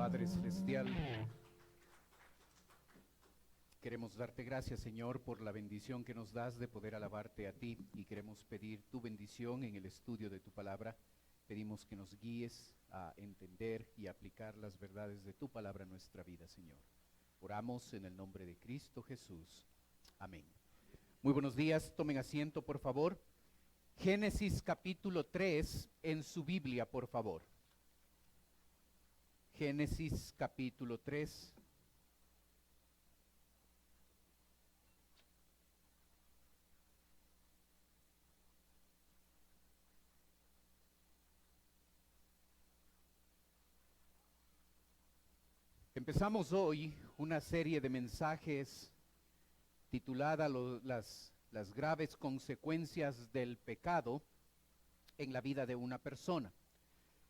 Padre Celestial, queremos darte gracias, Señor, por la bendición que nos das de poder alabarte a ti, y queremos pedir tu bendición en el estudio de tu palabra. Pedimos que nos guíes a entender y aplicar las verdades de tu palabra en nuestra vida, Señor. Oramos en el nombre de Cristo Jesús. Amén. Muy buenos días, tomen asiento, por favor. Génesis capítulo 3 en su Biblia, por favor. Génesis capítulo 3. Empezamos hoy una serie de mensajes titulada las graves consecuencias del pecado en la vida de una persona.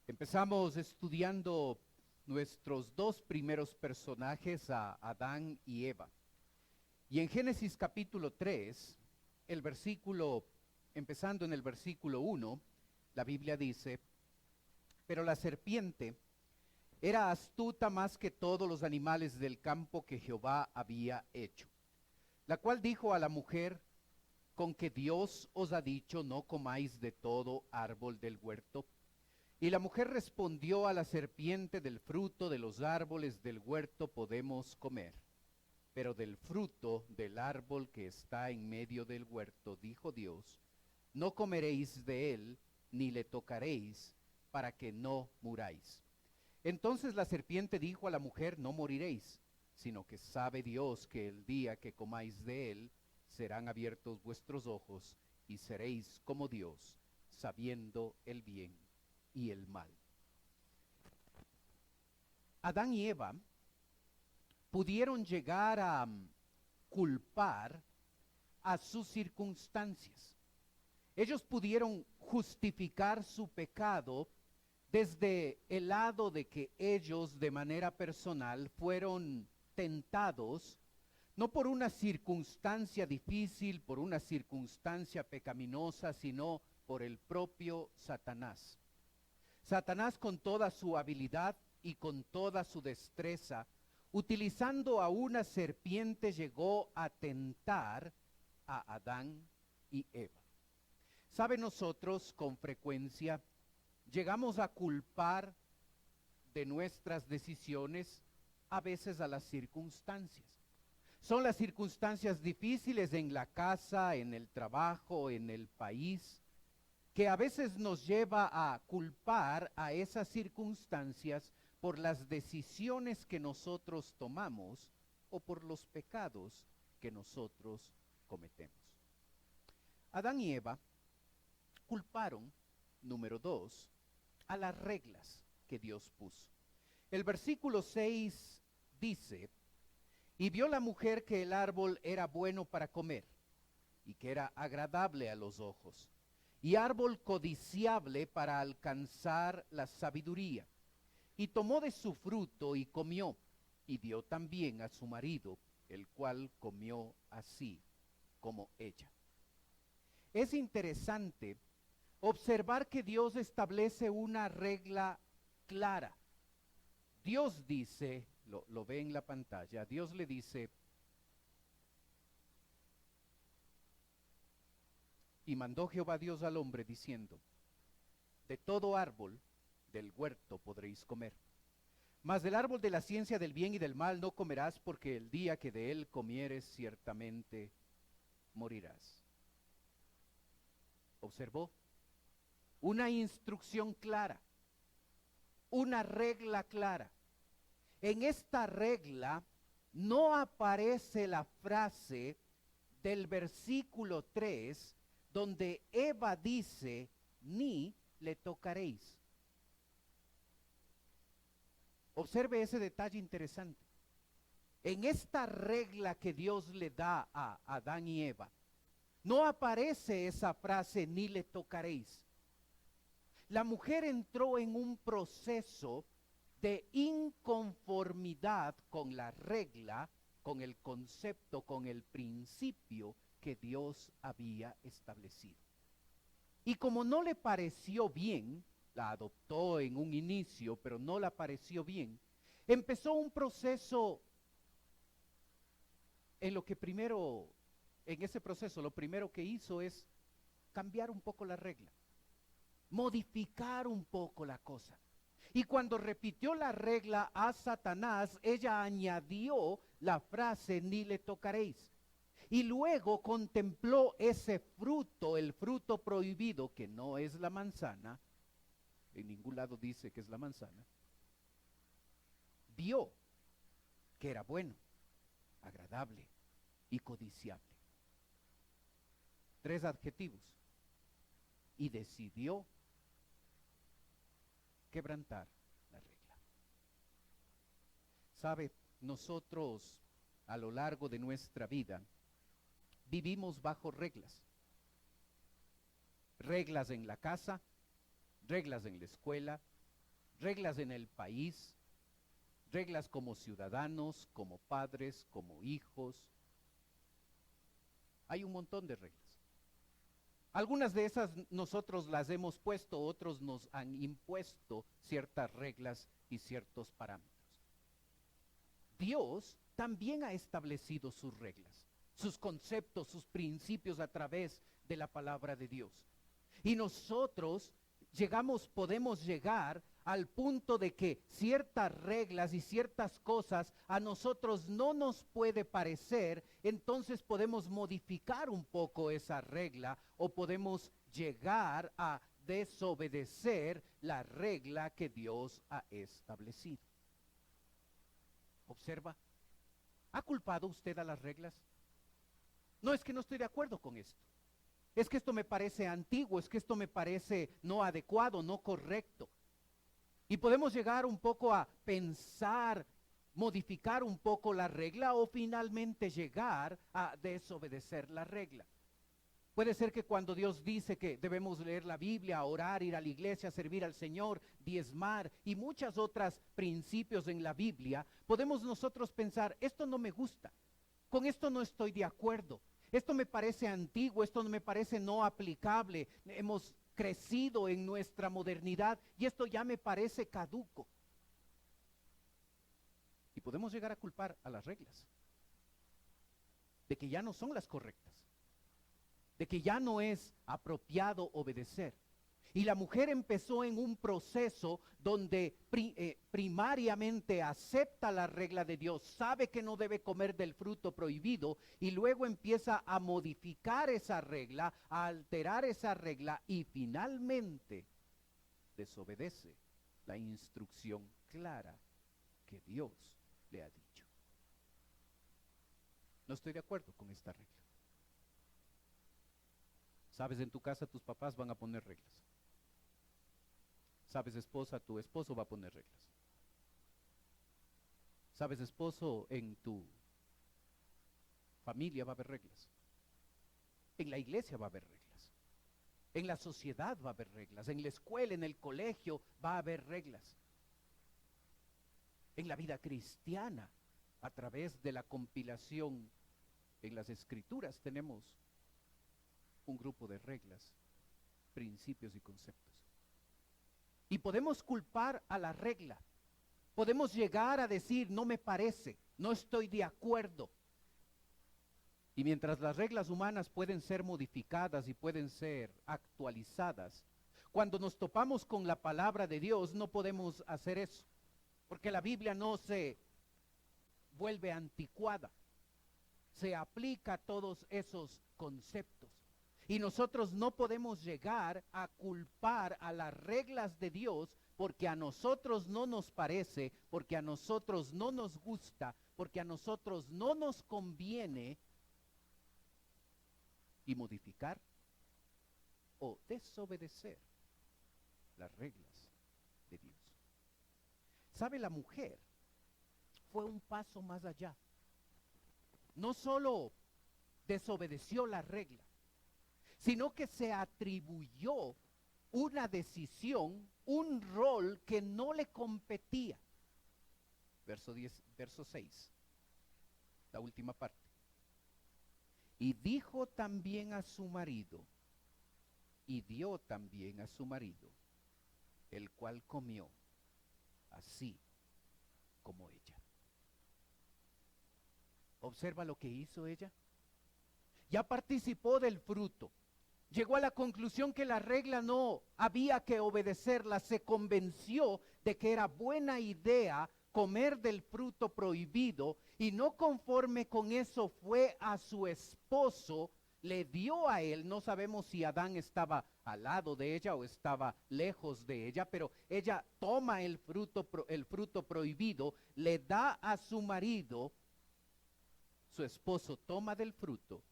Empezamos estudiando nuestros dos primeros personajes, a Adán y Eva. Y en Génesis capítulo 3, empezando en el versículo 1, la Biblia dice: pero la serpiente era astuta más que todos los animales del campo que Jehová había hecho, la cual dijo a la mujer: ¿con que Dios os ha dicho, no comáis de todo árbol del huerto? Y la mujer respondió a la serpiente: del fruto de los árboles del huerto podemos comer, pero del fruto del árbol que está en medio del huerto, dijo Dios, no comeréis de él, ni le tocaréis, para que no muráis. Entonces la serpiente dijo a la mujer: no moriréis, sino que sabe Dios que el día que comáis de él, serán abiertos vuestros ojos, y seréis como Dios, sabiendo el bien y el mal. Adán y Eva pudieron llegar a culpar a sus circunstancias. Ellos pudieron justificar su pecado desde el lado de que ellos de manera personal fueron tentados, no por una circunstancia difícil, por una circunstancia pecaminosa, sino por el propio Satanás. Satanás, con toda su habilidad y con toda su destreza, utilizando a una serpiente, llegó a tentar a Adán y Eva. ¿Sabe? Nosotros con frecuencia llegamos a culpar de nuestras decisiones a veces a las circunstancias. Son las circunstancias difíciles en la casa, en el trabajo, en el país, que a veces nos lleva a culpar a esas circunstancias por las decisiones que nosotros tomamos o por los pecados que nosotros cometemos. Adán y Eva culparon, número 2, a las reglas que Dios puso. El versículo 6 dice: y vio la mujer que el árbol era bueno para comer, y que era agradable a los ojos, y árbol codiciable para alcanzar la sabiduría. Y tomó de su fruto y comió, y dio también a su marido, el cual comió así como ella. Es interesante observar que Dios establece una regla clara. Dios dice, lo ve en la pantalla, Dios le dice: y mandó Jehová Dios al hombre diciendo: de todo árbol del huerto podréis comer, mas del árbol de la ciencia del bien y del mal no comerás, porque el día que de él comieres ciertamente morirás. ¿Observó? Una instrucción clara, una regla clara. En esta regla no aparece la frase del versículo 3, donde Eva dice: ni le tocaréis. Observe ese detalle interesante. En esta regla que Dios le da a Adán y Eva, no aparece esa frase: ni le tocaréis. La mujer entró en un proceso de inconformidad con la regla, con el concepto, con el principio que Dios había establecido. Y como no le pareció bien, la adoptó en un inicio, pero no le pareció bien, empezó un proceso en ese proceso, lo primero que hizo es cambiar un poco la regla, modificar un poco la cosa. Y cuando repitió la regla a Satanás, ella añadió la frase, ni le tocaréis. Y luego contempló ese fruto, el fruto prohibido, que no es la manzana, en ningún lado dice que es la manzana. Vio que era bueno, agradable y codiciable. 3 adjetivos. Y decidió quebrantar la regla. Sabe, nosotros a lo largo de nuestra vida vivimos bajo reglas. Reglas en la casa, reglas en la escuela, reglas en el país, reglas como ciudadanos, como padres, como hijos. Hay un montón de reglas. Algunas de esas nosotros las hemos puesto, otros nos han impuesto ciertas reglas y ciertos parámetros. Dios también ha establecido sus reglas, sus conceptos, sus principios a través de la palabra de Dios. Y nosotros podemos llegar al punto de que ciertas reglas y ciertas cosas a nosotros no nos puede parecer, entonces podemos modificar un poco esa regla o podemos llegar a desobedecer la regla que Dios ha establecido. Observa, ¿ha culpado usted a las reglas? No, es que no estoy de acuerdo con esto. Es que esto me parece antiguo, es que esto me parece no adecuado, no correcto. Y podemos llegar un poco a pensar, modificar un poco la regla o finalmente llegar a desobedecer la regla. Puede ser que cuando Dios dice que debemos leer la Biblia, orar, ir a la iglesia, servir al Señor, diezmar y muchas otras principios en la Biblia, podemos nosotros pensar, esto no me gusta, con esto no estoy de acuerdo. Esto me parece antiguo, esto me parece no aplicable. Hemos crecido en nuestra modernidad y esto ya me parece caduco. Y podemos llegar a culpar a las reglas de que ya no son las correctas, de que ya no es apropiado obedecer. Y la mujer empezó en un proceso donde primariamente acepta la regla de Dios, sabe que no debe comer del fruto prohibido y luego empieza a modificar esa regla, a alterar esa regla y finalmente desobedece la instrucción clara que Dios le ha dicho. No estoy de acuerdo con esta regla. Sabes, en tu casa tus papás van a poner reglas. Sabes, esposa, tu esposo va a poner reglas. Sabes, esposo, en tu familia va a haber reglas. En la iglesia va a haber reglas. En la sociedad va a haber reglas. En la escuela, en el colegio va a haber reglas. En la vida cristiana, a través de la compilación en las escrituras, tenemos un grupo de reglas, principios y conceptos. Y podemos culpar a la regla. Podemos llegar a decir, no me parece, no estoy de acuerdo. Y mientras las reglas humanas pueden ser modificadas y pueden ser actualizadas, cuando nos topamos con la palabra de Dios no podemos hacer eso, porque la Biblia no se vuelve anticuada, se aplica a todos esos conceptos. Y nosotros no podemos llegar a culpar a las reglas de Dios porque a nosotros no nos parece, porque a nosotros no nos gusta, porque a nosotros no nos conviene, y modificar o desobedecer las reglas de Dios. ¿Sabe? La mujer fue un paso más allá. No solo desobedeció la regla, sino que se atribuyó una decisión, un rol que no le competía. Verso 6, la última parte. Y dijo también a su marido, y dio también a su marido, el cual comió así como ella. Observa lo que hizo ella. Ya participó del fruto. Llegó a la conclusión que la regla no había que obedecerla. Se convenció de que era buena idea comer del fruto prohibido y no conforme con eso fue a su esposo, le dio a él. No sabemos si Adán estaba al lado de ella o estaba lejos de ella, pero ella toma el fruto prohibido, le da a su marido. Su esposo toma del fruto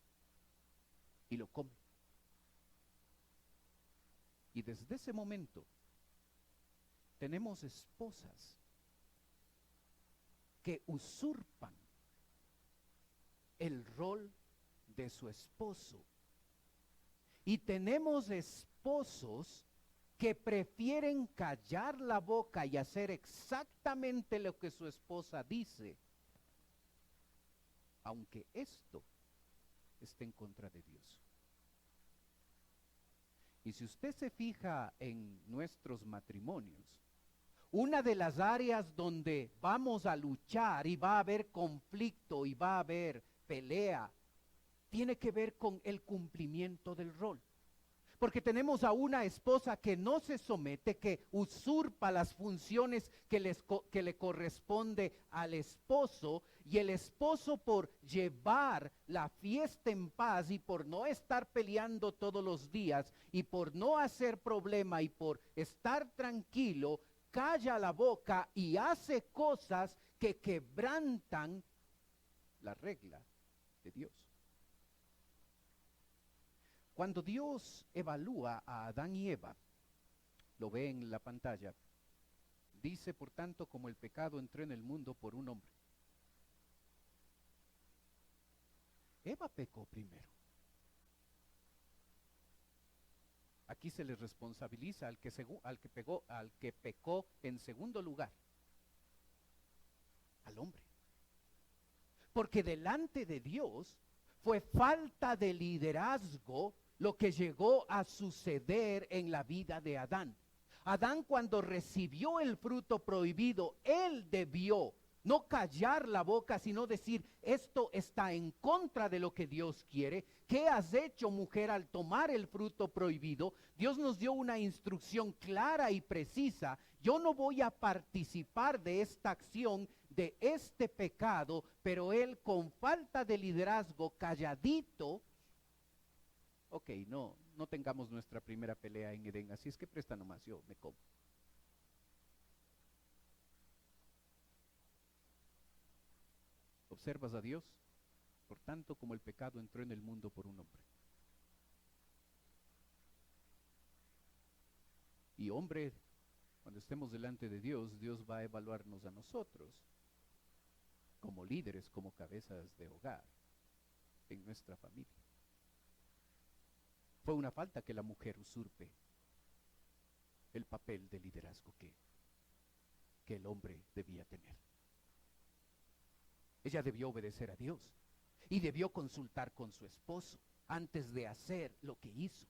y lo come. Y desde ese momento tenemos esposas que usurpan el rol de su esposo. Y tenemos esposos que prefieren callar la boca y hacer exactamente lo que su esposa dice, aunque esto esté en contra de Dios. Y si usted se fija en nuestros matrimonios, una de las áreas donde vamos a luchar y va a haber conflicto y va a haber pelea, tiene que ver con el cumplimiento del rol. Porque tenemos a una esposa que no se somete, que usurpa las funciones que le corresponde al esposo, y el esposo, por llevar la fiesta en paz y por no estar peleando todos los días y por no hacer problema y por estar tranquilo, calla la boca y hace cosas que quebrantan la regla de Dios. Cuando Dios evalúa a Adán y Eva, lo ve en la pantalla, dice: por tanto, como el pecado entró en el mundo por un hombre. Eva pecó primero. Aquí se le responsabiliza al que pecó en segundo lugar, al hombre. Porque delante de Dios fue falta de liderazgo lo que llegó a suceder en la vida de Adán. Adán, cuando recibió el fruto prohibido, él debió no callar la boca, sino decir: esto está en contra de lo que Dios quiere. ¿Qué has hecho, mujer, al tomar el fruto prohibido? Dios nos dio una instrucción clara y precisa: yo no voy a participar de esta acción, de este pecado. Pero él, con falta de liderazgo, calladito. Ok, no tengamos nuestra primera pelea en Edén, así es que presta nomás, yo me como. ¿Observas a Dios? Por tanto, como el pecado entró en el mundo por un hombre. Y hombre, cuando estemos delante de Dios, Dios va a evaluarnos a nosotros como líderes, como cabezas de hogar en nuestra familia. Fue una falta que la mujer usurpe el papel de liderazgo que el hombre debía tener. Ella debió obedecer a Dios y debió consultar con su esposo antes de hacer lo que hizo.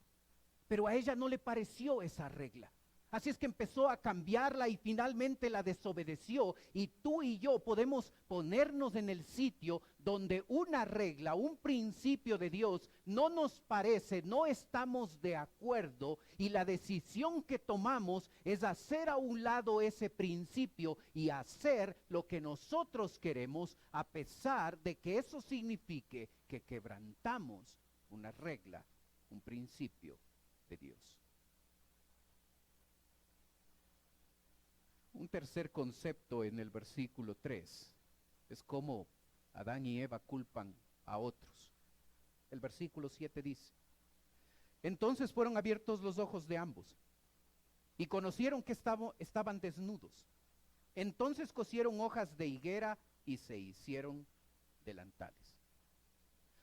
Pero a ella no le pareció esa regla. Así es que empezó a cambiarla y finalmente la desobedeció. Y tú y yo podemos ponernos en el sitio donde una regla, un principio de Dios no nos parece, no estamos de acuerdo, y la decisión que tomamos es hacer a un lado ese principio y hacer lo que nosotros queremos, a pesar de que eso signifique que quebrantamos una regla, un principio de Dios. Un tercer concepto en el versículo 3 es cómo Adán y Eva culpan a otros. El versículo 7 dice: entonces fueron abiertos los ojos de ambos y conocieron que estaban desnudos. Entonces cosieron hojas de higuera y se hicieron delantales.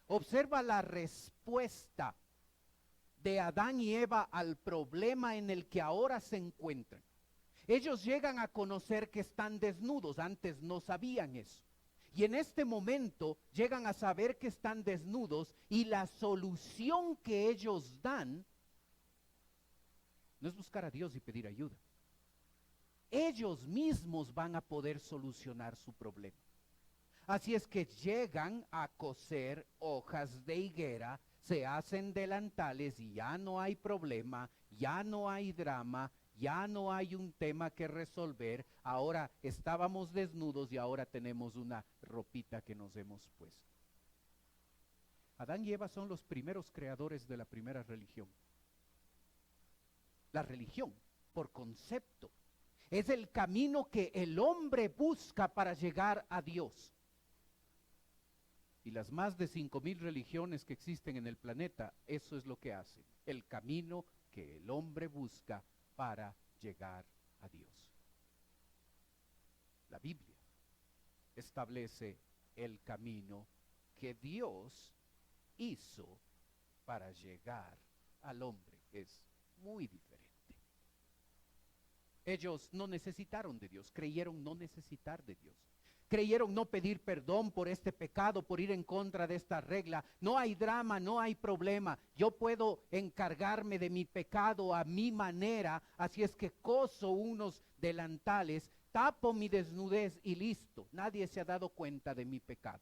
Observa la respuesta de Adán y Eva al problema en el que ahora se encuentran. Ellos llegan a conocer que están desnudos, antes no sabían eso. Y en este momento llegan a saber que están desnudos, y la solución que ellos dan no es buscar a Dios y pedir ayuda. ellos mismos van a poder solucionar su problema. Así es que llegan a coser hojas de higuera, se hacen delantales y ya no hay problema, ya no hay drama, ya no hay un tema que resolver. Ahora estábamos desnudos y ahora tenemos una ropita que nos hemos puesto. Adán y Eva son los primeros creadores de la primera religión. La religión, por concepto, es el camino que el hombre busca para llegar a Dios. Y las más de 5,000 religiones que existen en el planeta, eso es lo que hacen. El camino que el hombre busca para llegar a Dios. La Biblia establece el camino que Dios hizo para llegar al hombre. Es muy diferente. Ellos no necesitaron de Dios, creyeron no necesitar de Dios. Creyeron no pedir perdón por este pecado, por ir en contra de esta regla. No hay drama, no hay problema. Yo puedo encargarme de mi pecado a mi manera, así es que coso unos delantales, tapo mi desnudez y listo. Nadie se ha dado cuenta de mi pecado.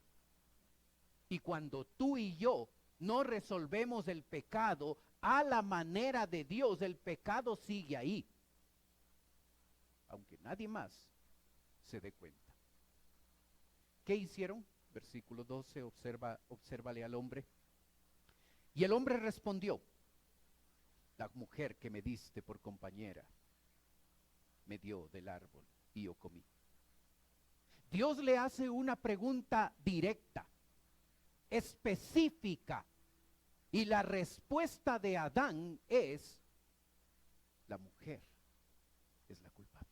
Y cuando tú y yo no resolvemos el pecado a la manera de Dios, el pecado sigue ahí, aunque nadie más se dé cuenta. ¿Qué hicieron? Versículo 12, obsérvale al hombre. Y el hombre respondió: la mujer que me diste por compañera me dio del árbol y yo comí. Dios le hace una pregunta directa, específica, y la respuesta de Adán es: la mujer es la culpable.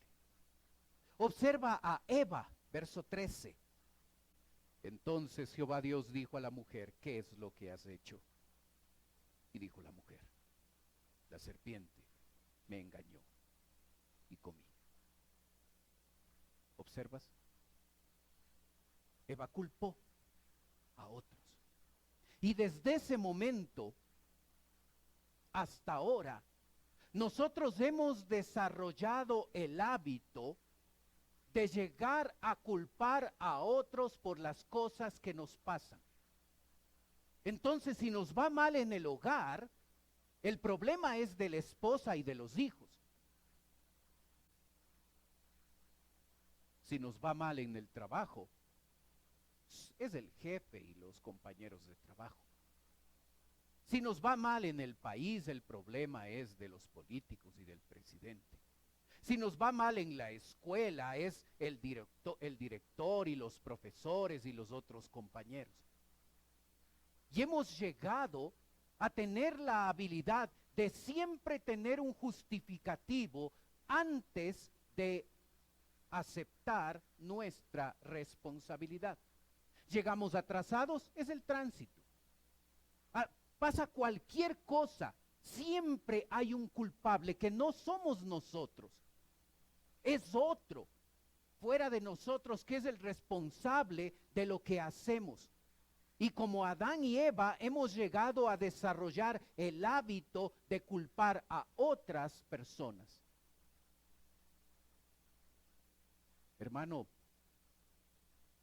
Observa a Eva, verso 13. Entonces Jehová Dios dijo a la mujer: ¿qué es lo que has hecho? Y dijo la mujer: la serpiente me engañó y comí. ¿Observas? Eva culpó a otros. Y desde ese momento hasta ahora, nosotros hemos desarrollado el hábito de llegar a culpar a otros por las cosas que nos pasan. Entonces, si nos va mal en el hogar, el problema es de la esposa y de los hijos. Si nos va mal en el trabajo, es el jefe y los compañeros de trabajo. Si nos va mal en el país, el problema es de los políticos y del presidente. Si nos va mal en la escuela, es el director y los profesores y los otros compañeros. Y hemos llegado a tener la habilidad de siempre tener un justificativo antes de aceptar nuestra responsabilidad. Llegamos atrasados, es el tránsito. Pasa cualquier cosa, siempre hay un culpable que no somos nosotros. Es otro, fuera de nosotros, que es el responsable de lo que hacemos. Y como Adán y Eva hemos llegado a desarrollar el hábito de culpar a otras personas. Hermano,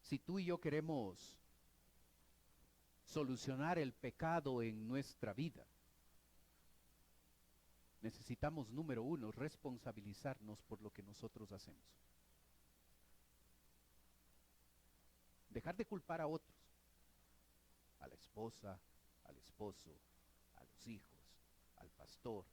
si tú y yo queremos solucionar el pecado en nuestra vida, necesitamos, número uno, responsabilizarnos por lo que nosotros hacemos. Dejar de culpar a otros, a la esposa, al esposo, a los hijos, al pastor,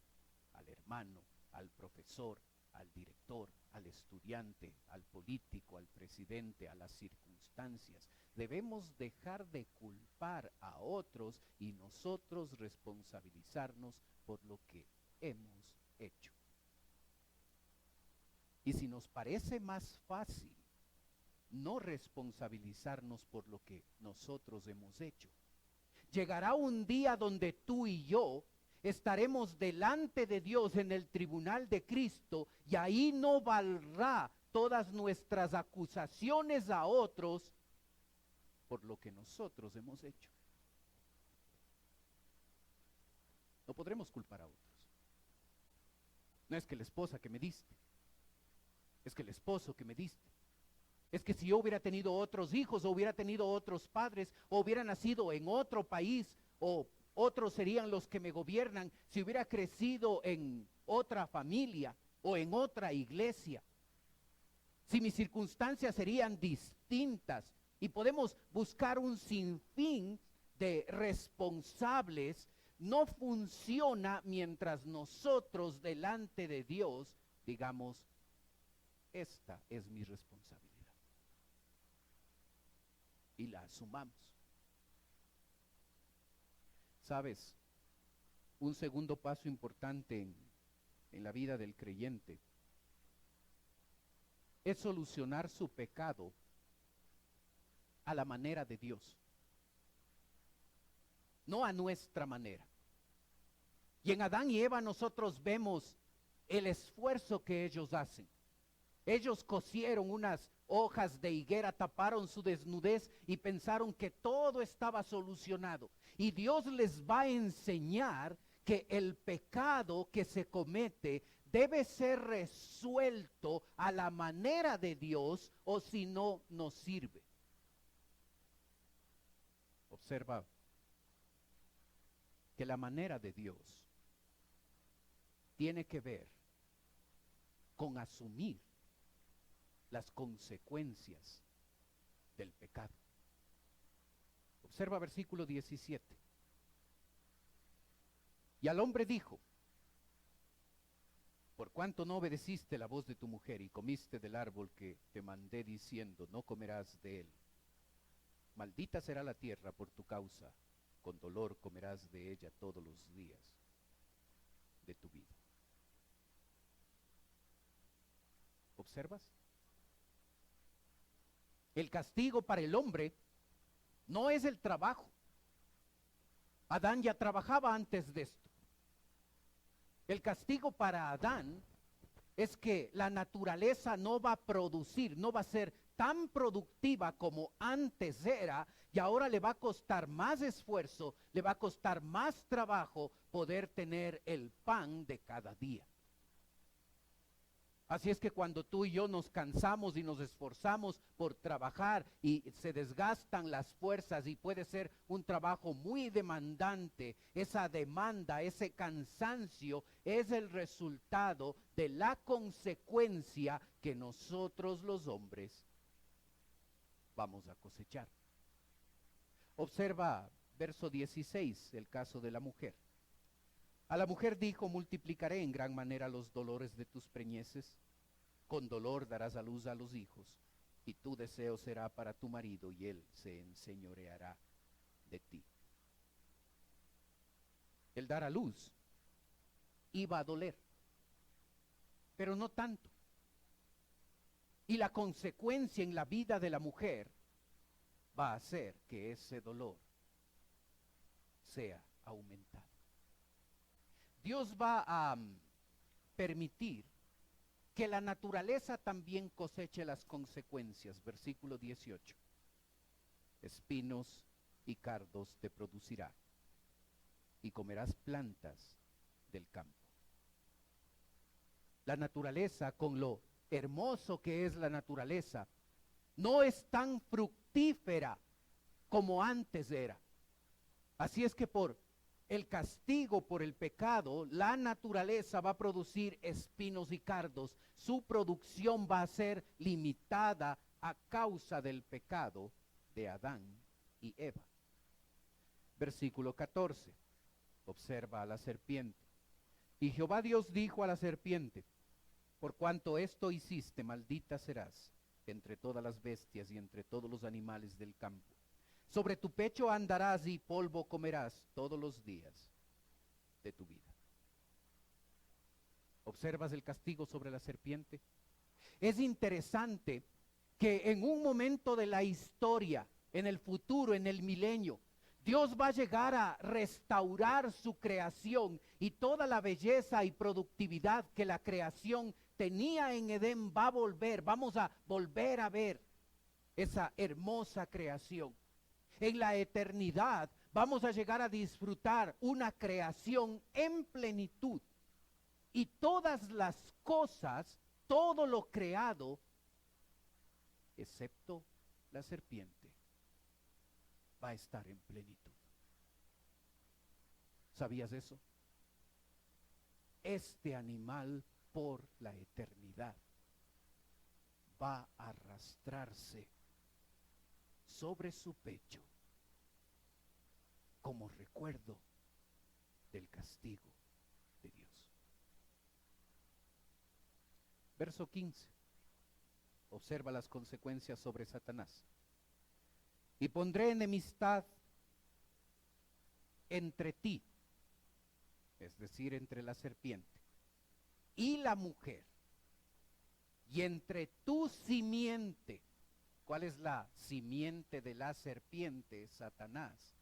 al hermano, al profesor, al director, al estudiante, al político, al presidente, a las circunstancias. Debemos dejar de culpar a otros y nosotros responsabilizarnos por lo que hemos hecho. Y si nos parece más fácil no responsabilizarnos por lo que nosotros hemos hecho, llegará un día donde tú y yo estaremos delante de Dios en el tribunal de Cristo, y ahí no valdrá todas nuestras acusaciones a otros por lo que nosotros hemos hecho. No podremos culpar a otros. No es que la esposa que me diste, Es que el esposo que me diste. Es que si yo hubiera tenido otros hijos, o hubiera tenido otros padres, o hubiera nacido en otro país, o otros serían los que me gobiernan, si hubiera crecido en otra familia o en otra iglesia, si mis circunstancias serían distintas, y podemos buscar un sinfín de responsables, no funciona mientras nosotros delante de Dios digamos, esta es mi responsabilidad, y la asumamos. ¿Sabes? Un segundo paso importante en la vida del creyente es solucionar su pecado a la manera de Dios, no a nuestra manera. Y en Adán y Eva nosotros vemos el esfuerzo que ellos hacen. Ellos cosieron unas hojas de higuera, taparon su desnudez y pensaron que todo estaba solucionado. Y Dios les va a enseñar que el pecado que se comete debe ser resuelto a la manera de Dios, o si no, no sirve. Observa que la manera de Dios tiene que ver con asumir las consecuencias del pecado. Observa versículo 17. Y al hombre dijo: por cuanto no obedeciste la voz de tu mujer y comiste del árbol que te mandé diciendo, no comerás de él, maldita será la tierra por tu causa, con dolor comerás de ella todos los días de tu vida. ¿Observas? El castigo para el hombre no es el trabajo. Adán ya trabajaba antes de esto. El castigo para Adán es que la naturaleza no va a producir, no va a ser tan productiva como antes era, y ahora le va a costar más esfuerzo, le va a costar más trabajo poder tener el pan de cada día. Así es que cuando tú y yo nos cansamos y nos esforzamos por trabajar y se desgastan las fuerzas y puede ser un trabajo muy demandante, esa demanda, ese cansancio es el resultado de la consecuencia que nosotros los hombres vamos a cosechar. Observa verso 16, el caso de la mujer. A la mujer dijo: multiplicaré en gran manera los dolores de tus preñeces, con dolor darás a luz a los hijos, y tu deseo será para tu marido, y él se enseñoreará de ti. El dar a luz iba a doler, pero no tanto. Y la consecuencia en la vida de la mujer va a hacer que ese dolor sea aumentado. Dios va a permitir que la naturaleza también coseche las consecuencias. Versículo 18. Espinos y cardos te producirá, y comerás plantas del campo. La naturaleza, con lo hermoso que es la naturaleza, no es tan fructífera como antes era. Así es que por el castigo por el pecado, la naturaleza va a producir espinos y cardos. Su producción va a ser limitada a causa del pecado de Adán y Eva. Versículo 14. Observa a la serpiente. Y Jehová Dios dijo a la serpiente: por cuanto esto hiciste, maldita serás entre todas las bestias y entre todos los animales del campo. Sobre tu pecho andarás y polvo comerás todos los días de tu vida. ¿Observas el castigo sobre la serpiente? Es interesante que en un momento de la historia, en el futuro, en el milenio, Dios va a llegar a restaurar su creación, y toda la belleza y productividad que la creación tenía en Edén va a volver. Vamos a volver a ver esa hermosa creación. En la eternidad vamos a llegar a disfrutar una creación en plenitud, y todas las cosas todo lo creado, excepto la serpiente, va a estar en plenitud. ¿Sabías eso? Este animal por la eternidad va a arrastrarse sobre su pecho como recuerdo del castigo de Dios. Verso 15. Observa las consecuencias sobre Satanás. Y pondré enemistad entre ti, es decir, entre la serpiente y la mujer, y entre tu simiente. ¿Cuál es la simiente de la serpiente? Satanás.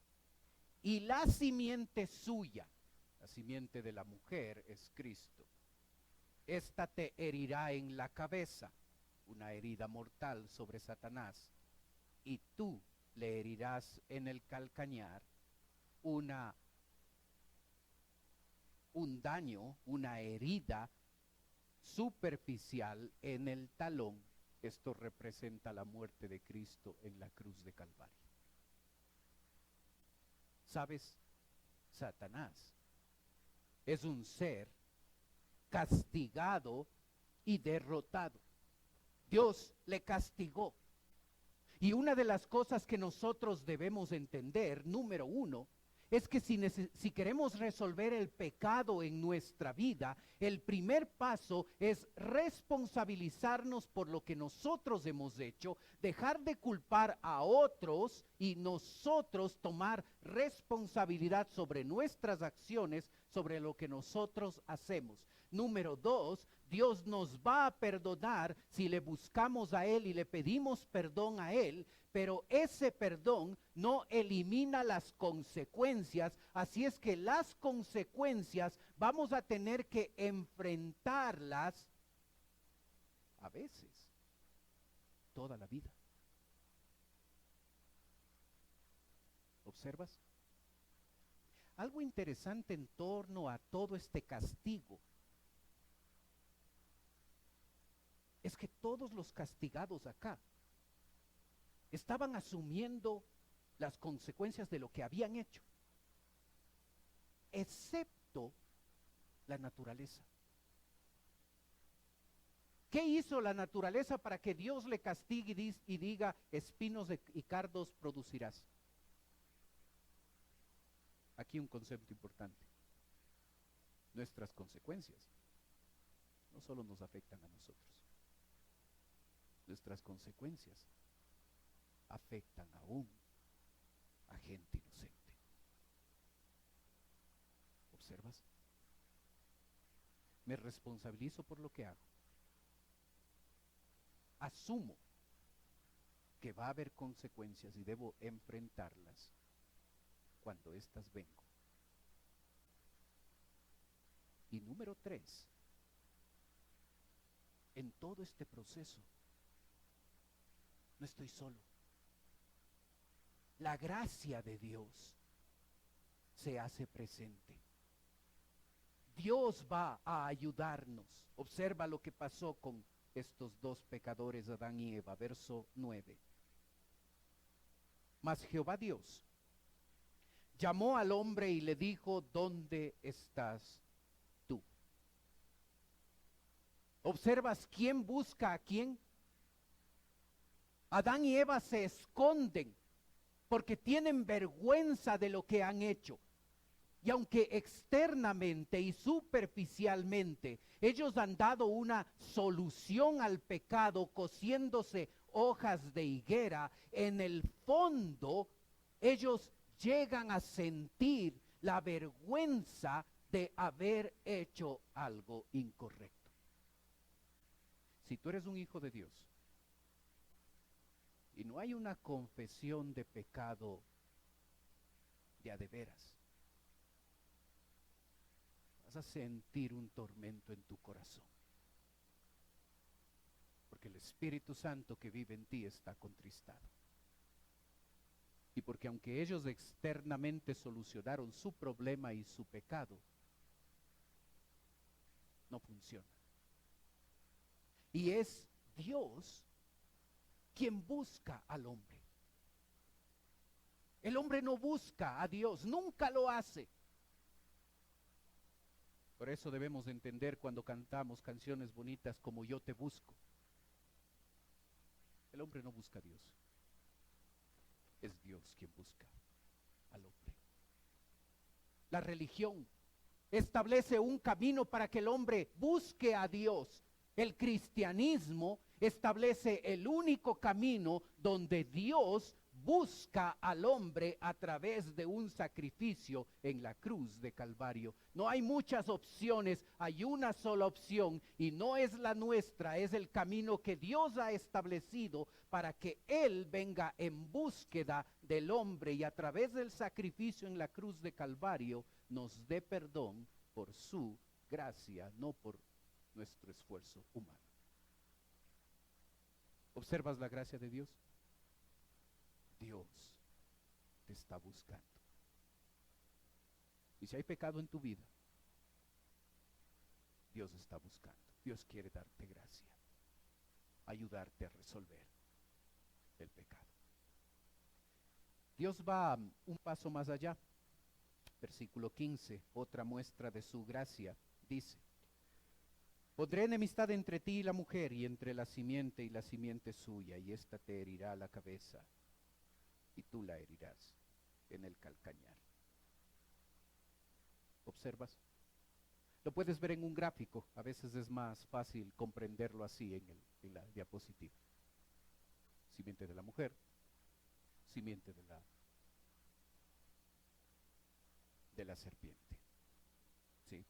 Y la simiente suya, la simiente de la mujer, es Cristo. Esta te herirá en la cabeza, una herida mortal sobre Satanás, y tú le herirás en el calcañar, un daño, una herida superficial en el talón. Esto representa la muerte de Cristo en la cruz de Calvario. ¿Sabes? Satanás es un ser castigado y derrotado. Dios le castigó. Y una de las cosas que nosotros debemos entender, número uno, es que si queremos resolver el pecado en nuestra vida, el primer paso es responsabilizarnos por lo que nosotros hemos hecho, dejar de culpar a otros y nosotros tomar responsabilidad sobre nuestras acciones, sobre lo que nosotros hacemos. Número dos, Dios nos va a perdonar si le buscamos a Él y le pedimos perdón a Él, pero ese perdón no elimina las consecuencias, así es que las consecuencias vamos a tener que enfrentarlas a veces, toda la vida. ¿Observas? Algo interesante en torno a todo este castigo es que todos los castigados acá estaban asumiendo las consecuencias de lo que habían hecho, excepto la naturaleza. ¿Qué hizo la naturaleza para que Dios le castigue y diga espinos y cardos producirás? Aquí un concepto importante. Nuestras consecuencias no solo nos afectan a nosotros, nuestras consecuencias afectan aún a gente inocente. ¿Observas? Me responsabilizo por lo que hago. Asumo que va a haber consecuencias y debo enfrentarlas cuando éstas vengan. Y número 3, en todo este proceso no estoy solo. La gracia de Dios se hace presente. Dios va a ayudarnos. Observa lo que pasó con estos dos pecadores, Adán y Eva, verso 9. Mas Jehová Dios llamó al hombre y le dijo, ¿dónde estás tú? ¿Observas quién busca a quién? Adán y Eva se esconden porque tienen vergüenza de lo que han hecho. Y aunque externamente y superficialmente ellos han dado una solución al pecado cosiéndose hojas de higuera, en el fondo ellos llegan a sentir la vergüenza de haber hecho algo incorrecto. Si tú eres un hijo de Dios y no hay una confesión de pecado de a de veras, vas a sentir un tormento en tu corazón, porque el Espíritu Santo que vive en ti está contristado. Y porque aunque ellos externamente solucionaron su problema y su pecado, no funciona. Y es Dios quien busca al hombre. El hombre no busca a Dios, nunca lo hace. Por eso debemos entender cuando cantamos canciones bonitas como Yo te busco. El hombre no busca a Dios. Es Dios quien busca al hombre. La religión establece un camino para que el hombre busque a Dios. El cristianismo establece el único camino donde Dios busca al hombre a través de un sacrificio en la cruz de Calvario. No hay muchas opciones, hay una sola opción y no es la nuestra, es el camino que Dios ha establecido para que Él venga en búsqueda del hombre y a través del sacrificio en la cruz de Calvario nos dé perdón por su gracia, no por nuestro esfuerzo humano. ¿Observas la gracia de Dios? Dios te está buscando. Y si hay pecado en tu vida, Dios está buscando. Dios quiere darte gracia, ayudarte a resolver el pecado. Dios va un paso más allá. Versículo 15, otra muestra de su gracia, dice: pondré enemistad entre ti y la mujer, y entre la simiente y la simiente suya, y ésta te herirá la cabeza, y tú la herirás en el calcañar. ¿Observas? Lo puedes ver en un gráfico, a veces es más fácil comprenderlo así en la diapositiva. Simiente de la mujer, simiente de la serpiente. ¿Sí?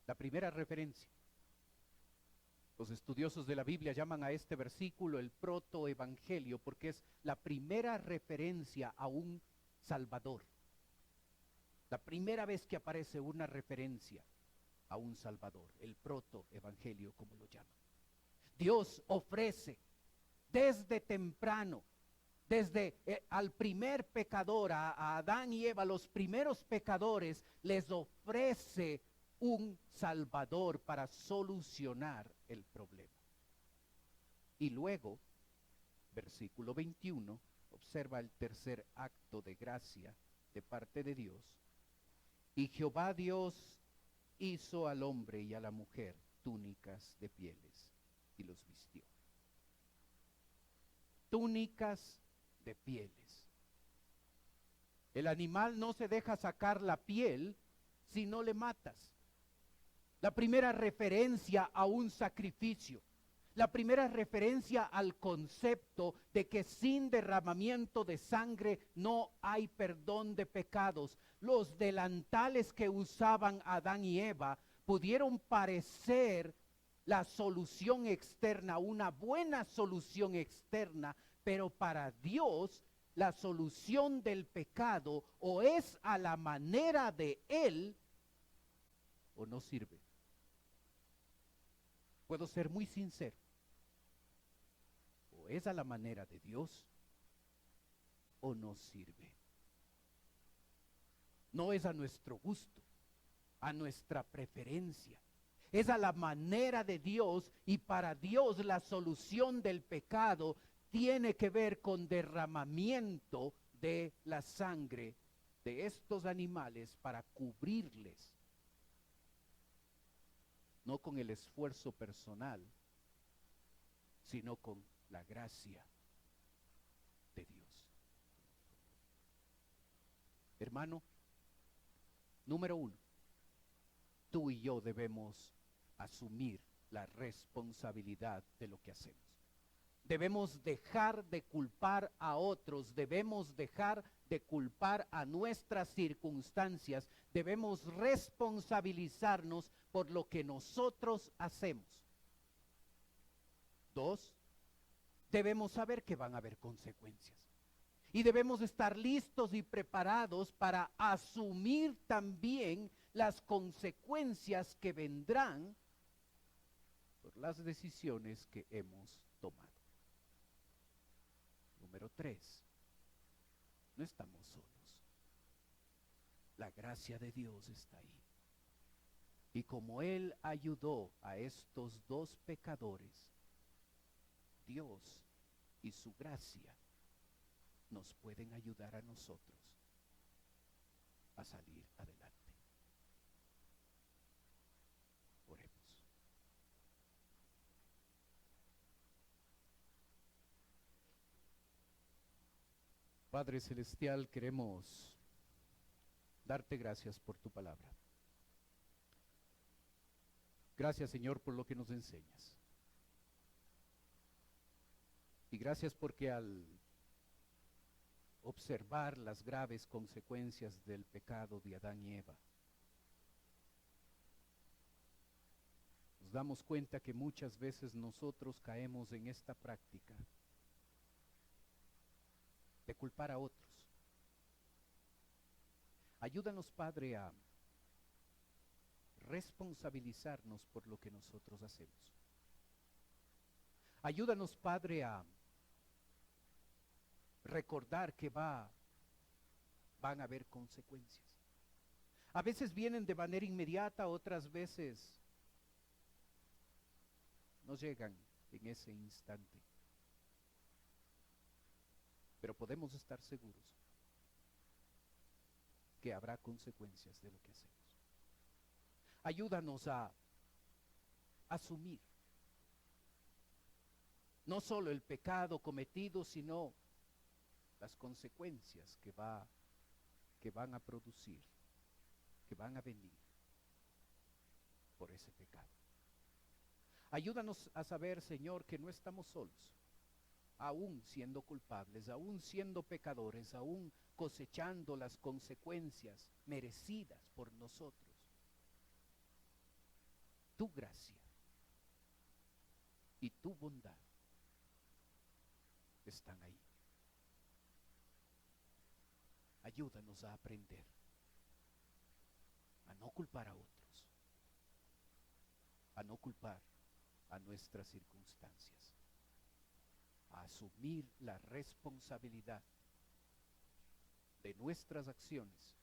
La primera referencia. Los estudiosos de la Biblia llaman a este versículo el protoevangelio porque es la primera referencia a un Salvador. La primera vez que aparece una referencia a un Salvador, el protoevangelio como lo llaman. Dios ofrece desde temprano, desde al primer pecador, a Adán y Eva, los primeros pecadores, les ofrece un Salvador para solucionar el problema. Y luego, versículo 21, observa el tercer acto de gracia de parte de Dios. Y Jehová Dios hizo al hombre y a la mujer túnicas de pieles y los vistió. Túnicas de pieles. El animal no se deja sacar la piel si no le matas. La primera referencia a un sacrificio. La primera referencia al concepto de que sin derramamiento de sangre no hay perdón de pecados. Los delantales que usaban Adán y Eva pudieron parecer la solución externa, una buena solución externa, pero para Dios la solución del pecado o es a la manera de Él o no sirve. Puedo ser muy sincero. O es a la manera de Dios o no sirve. No es a nuestro gusto, a nuestra preferencia. Es a la manera de Dios y para Dios la solución del pecado tiene que ver con derramamiento de la sangre de estos animales para cubrirles. No con el esfuerzo personal, sino con la gracia de Dios. Hermano, número 1, tú y yo debemos asumir la responsabilidad de lo que hacemos. Debemos dejar de culpar a otros, debemos dejar de culpar a nuestras circunstancias, debemos responsabilizarnos por lo que nosotros hacemos. 2, debemos saber que van a haber consecuencias. Y debemos estar listos y preparados para asumir también las consecuencias que vendrán por las decisiones que hemos tomado. Número 3, no estamos solos. La gracia de Dios está ahí. Y como Él ayudó a estos dos pecadores, Dios y su gracia nos pueden ayudar a nosotros a salir adelante. Oremos. Padre Celestial, queremos darte gracias por tu palabra. Gracias, Señor, por lo que nos enseñas. Y gracias porque al observar las graves consecuencias del pecado de Adán y Eva, nos damos cuenta que muchas veces nosotros caemos en esta práctica de culpar a otros. Ayúdanos, Padre, a responsabilizarnos por lo que nosotros hacemos. Ayúdanos, Padre, a recordar que van a haber consecuencias. A veces vienen de manera inmediata, otras veces no llegan en ese instante. Pero podemos estar seguros que habrá consecuencias de lo que hacemos. Ayúdanos a asumir no solo el pecado cometido, sino las consecuencias que van a producir, que van a venir por ese pecado. Ayúdanos a saber, Señor, que no estamos solos, aún siendo culpables, aún siendo pecadores, aún cosechando las consecuencias merecidas por nosotros. Tu gracia y tu bondad están ahí. Ayúdanos a aprender a no culpar a otros, a no culpar a nuestras circunstancias, a asumir la responsabilidad de nuestras acciones,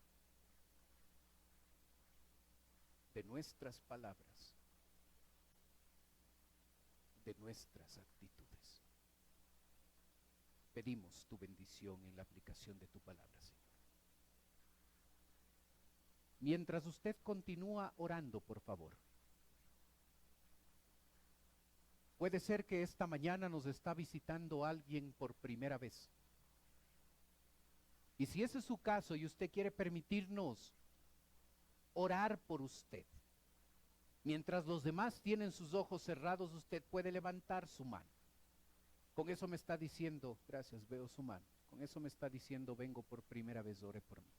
de nuestras palabras, de nuestras actitudes. Pedimos tu bendición en la aplicación de tu palabra, Señor. Mientras usted continúa orando, por favor. Puede ser que esta mañana nos está visitando alguien por primera vez. Y si ese es su caso y usted quiere permitirnos orar por usted, mientras los demás tienen sus ojos cerrados, usted puede levantar su mano. Con eso me está diciendo, gracias, veo su mano. Con eso me está diciendo, vengo por primera vez, ore por mí.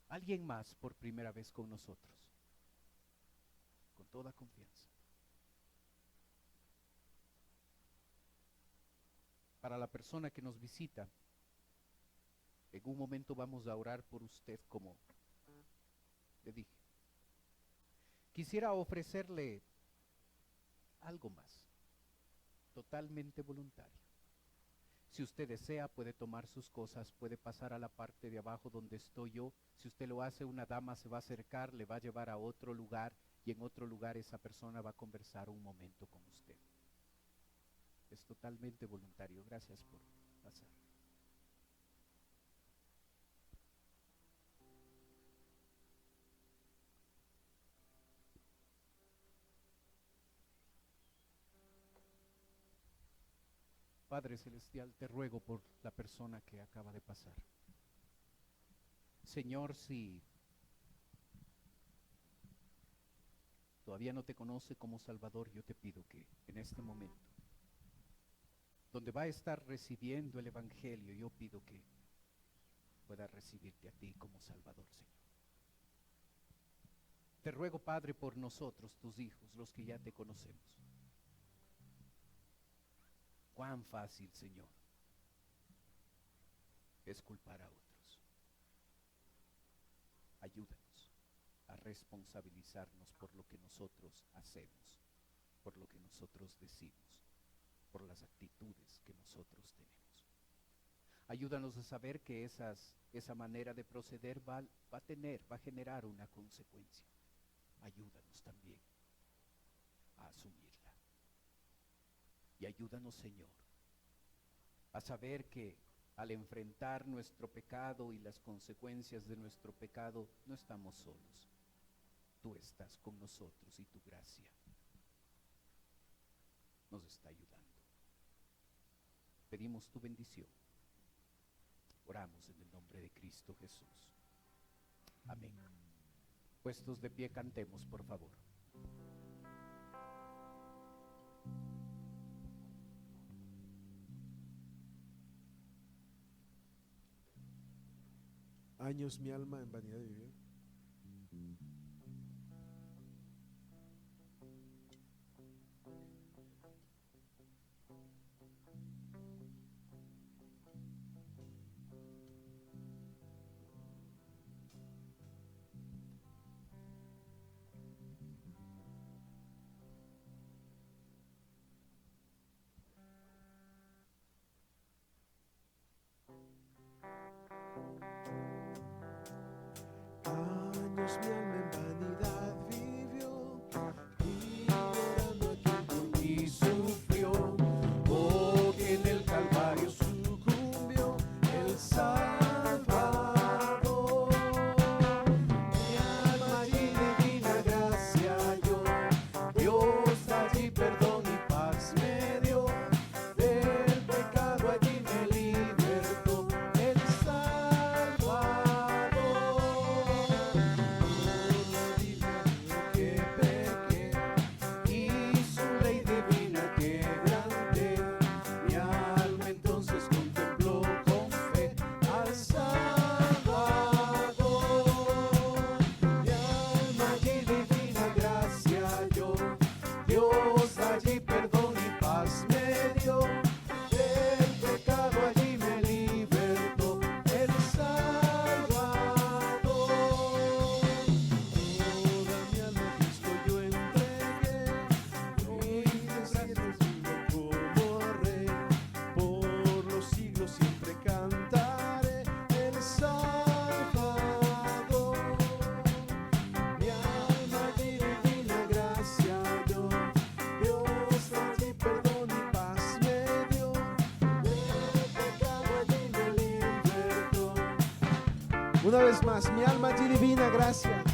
Alguien más por primera vez con nosotros. Con toda confianza. Para la persona que nos visita, en un momento vamos a orar por usted como le dije. Quisiera ofrecerle algo más, totalmente voluntario. Si usted desea, puede tomar sus cosas, puede pasar a la parte de abajo donde estoy yo. Si usted lo hace, una dama se va a acercar, le va a llevar a otro lugar y en otro lugar esa persona va a conversar un momento con usted. Es totalmente voluntario. Gracias por pasar. Padre Celestial, te ruego por la persona que acaba de pasar. Señor, si todavía no te conoce como Salvador, yo te pido que en este momento, donde va a estar recibiendo el Evangelio, yo pido que pueda recibirte a ti como Salvador, Señor. Te ruego, Padre, por nosotros, tus hijos, los que ya te conocemos. Cuán fácil, Señor, es culpar a otros. Ayúdanos a responsabilizarnos por lo que nosotros hacemos, por lo que nosotros decimos, por las actitudes que nosotros tenemos. Ayúdanos a saber que esa manera de proceder va a generar una consecuencia. Ayúdanos también a asumirla. Y ayúdanos, Señor, a saber que al enfrentar nuestro pecado y las consecuencias de nuestro pecado, no estamos solos. Tú estás con nosotros y tu gracia nos está ayudando. Pedimos tu bendición. Oramos en el nombre de Cristo Jesús. Amén. Puestos de pie, cantemos, por favor. Años mi alma en vanidad vivió. Años mi alma en vanidad vivió, ignorando a quien por mí sufrió, oh, que en el Calvario sucumbió el Salvador. Mi alma allí divina gracia halló, Dios allí perdón y paz me dio, del pecado allí me libertó el Salvador. Que pequé y su ley divina quebranté, mi alma entonces contempló con fe al Salvador. Mi alma allí divina gracia halló, Dios allí perdón y paz me dio, del pecado allí me libertó el Salvador. Toda mi alma a Cristo yo entregué, y de cielos vivo como rey, por los siglos siempre cantaré el Salvador. Mi alma allí divina gracia halló, Dios allí perdón y paz me dio, del pecado allí me libertó. Una vez más, mi alma allí divina gracia